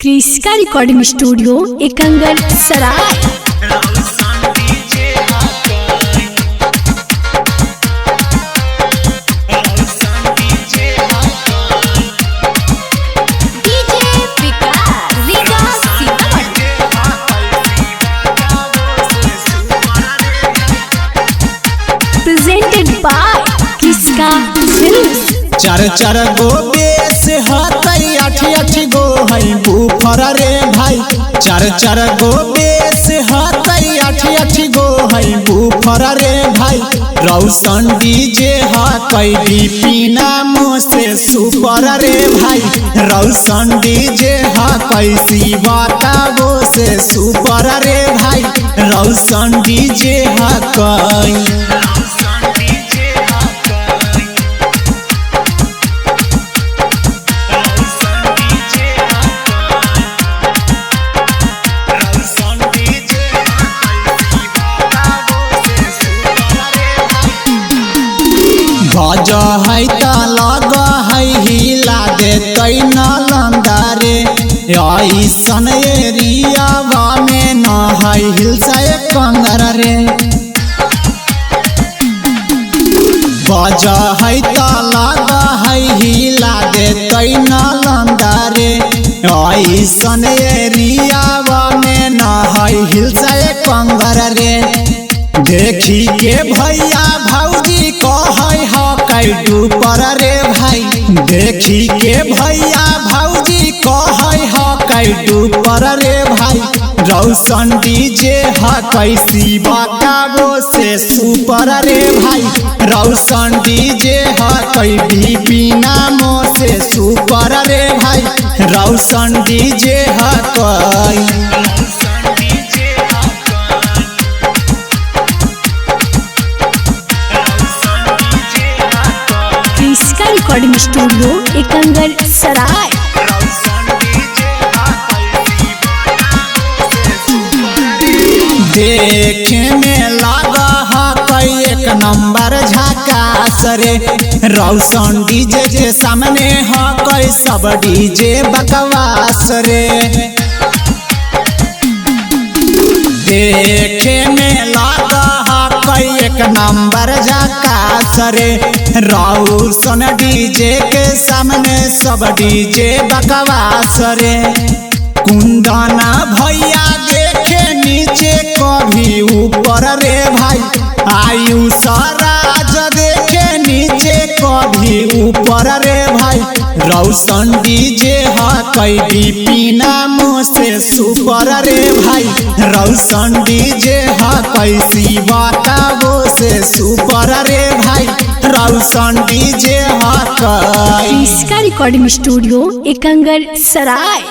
क्रिस्का recording studio Ekangar Sarai. Presented by Kriska films. चार चार गो base हतई आठी आठी गो है बूफर रे भाई। चार चार गो बेस हतई आठी आठी गो है बूफर रे भाई। रौशन डीजे हकई पीना मुँह से सुपर रे भाई। रौशन डीजे हकई शिवाता वो से सुपर रे भाई। रौशन डीजे हकई भज है त लग है हिला देते नालंदा रे। ऐसन एरियावा में न है हिलसा कंगर रे। भज है त लग है हिला देते नालंदा रे। ऐसन एरियावा में न है हिलसा कंगर रे। देखी के भैया भौजी कहै हकई ऊपर रे भाई। देखी के भैया भौजी कहै हकई ऊपर रे भाई। रौशन डीजे हकई शिवा का वो से सुपर रे भाई। रौशन डीजे हकई बिपिना मो से सुपर रे भाई। रौशन डीजे हकई क्रिस्का रिकॉर्डिंग स्टूडियो एकंगर सराय। देखे में लगा हकई एक नंबर झकास रे। रौशन डीजे के सामने हकई सब डीजे बकवास रे। देखे में लगा हकई एक नंबर झकास रे। रौशन डीजे के सामने सब डीजे बकवास रे। कुंदना भैया देखे नीचे कभी ऊपर रे भाई। आयुष राज देखे नीचे कभी ऊपर रे भाई। रौशन डीजे हकई बिपिना मुँह से सुपर रे भाई। रौशन डीजे हकई शिवाता वो से सुपर रे भाई। रौशन डीजे हकई क्रिस्का रिकॉर्डिंग स्टूडियो एकंगर सराय।